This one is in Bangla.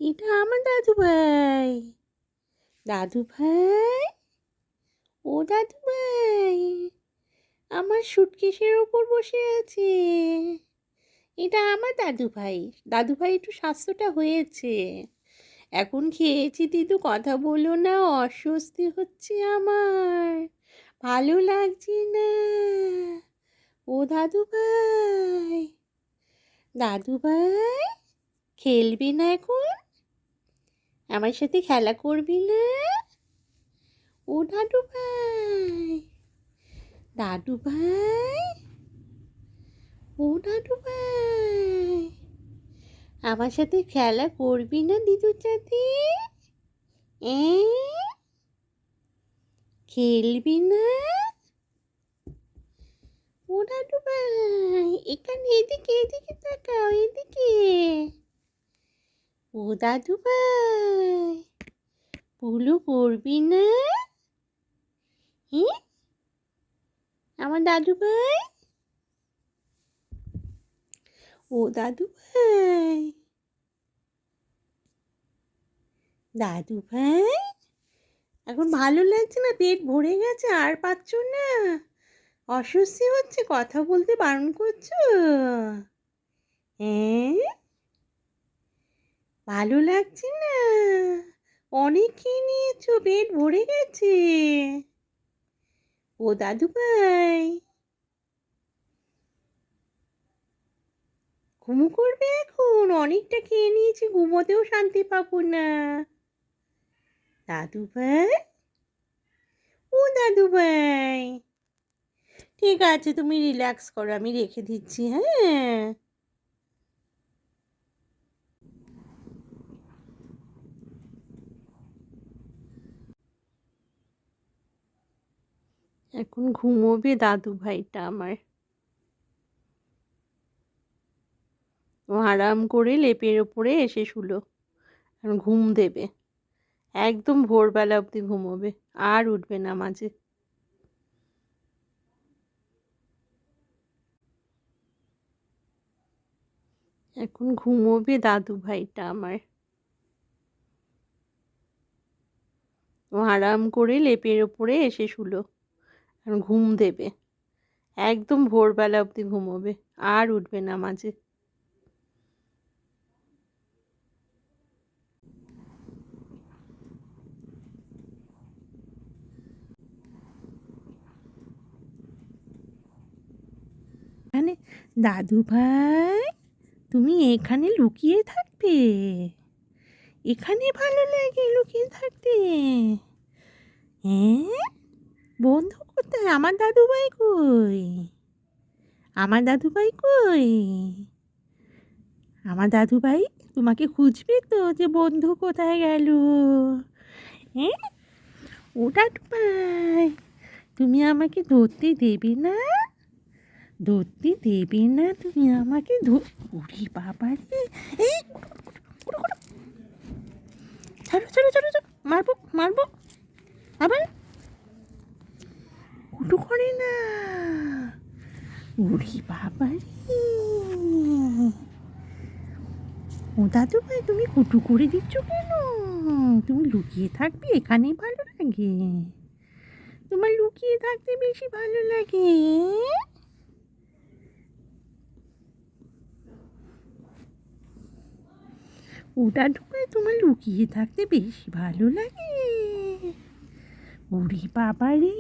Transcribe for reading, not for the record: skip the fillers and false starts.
এটা আমার দাদু ভাই। দাদু ভাই, ও দাদু ভাই, আমার সুটকেসের ওপর বসে আছে। এটা আমার দাদু ভাই। দাদু ভাই একটু স্বাস্থ্যটা হয়েছে, এখন খেয়েছি কিন্তু কথা বলো না, অস্বস্তি হচ্ছে আমার, ভালো লাগছে না। ও দাদু ভাই, দাদু ভাই, খেলবি না এখন? আমার সাথে খেলা করবি না? ও দাদু ভাই, দাদু ভাই, ও দাদু ভাই, আমার সাথে খেলা করবি না দিদুর সাথে? এ, খেলবি না? ও দাদু ভাই, এখানে এদিকে এদিকে তাকাও, এদিকে। ও দাদু ভাই, পুলু পড়বি না? হ্যাঁ, আমার দাদু ভাই, ও দাদু ভাই, দাদু ভাই, এখন ভালো লাগছে না? পেট ভরে গেছে আর পাচ্ছ না? অস্বস্তি হচ্ছে, কথা বলতে বারণ করছো? হ্যাঁ, ভালো লাগছে না? অনেক খেয়ে নিয়েছো, পেট ভরে গেছে। ও দাদু ভাই, ঘুমো করবে এখন? অনেকটা খেয়ে নিয়েছি, ঘুমোতেও শান্তি পাবো না। দাদু ভাই, ও দাদু ভাই, ঠিক আছে, তুমি রিল্যাক্স করো, আমি রেখে দিচ্ছি। হ্যাঁ, এখন ঘুমোবে দাদু ভাইটা আমার। ও আরাম করে লেপের ওপরে এসে শুলো, এখন ঘুম দেবে, একদম ভোরবেলা অবধি ঘুমোবে, আর উঠবে না মাঝে। এখন ঘুমোবে দাদু ভাইটা আমার। ও আরাম করে লেপের ওপরে এসে শুলো, এখন ঘুম দেবে, একদম ভোরবেলা অবধি ঘুমোবে, আর উঠবে না মাঝে। মানে দাদু ভাই, তুমি এখানে লুকিয়ে থাকবে? এখানে ভালো লাগে লুকিয়ে থাকতে? হ্যাঁ, বন্ধু কোথায়? আমার দাদু ভাই কই? আমার দাদু ভাই কই? আমার দাদু ভাই তোমাকে খুঁজবে তো, যে বন্ধু কোথায় গেল? হ্যাঁ, ও দাদু ভাই, তুমি আমাকে ধরতে দেবে না? ধরতে দেবে না তুমি আমাকে? ওরে বাবা রে, এই কুটু, কুটু, ছাড়ো ছাড়ো ছাড়ো ছাড়ো, মারবো মারবো আবার। কুটু করে না, ওরে বাবা রে। ও দাদু ভাই, তুমি কুটু করে দিচ্ছ কেন? তুমি লুকিয়ে থাকবে, এখানেই ভালো লাগে? তোমার লুকিয়ে থাকতে বেশি ভালো লাগে? ও দাদু ভাই, তোমার লুকিয়ে থাকতে বেশি ভালো লাগে? ওরে বাবা রে,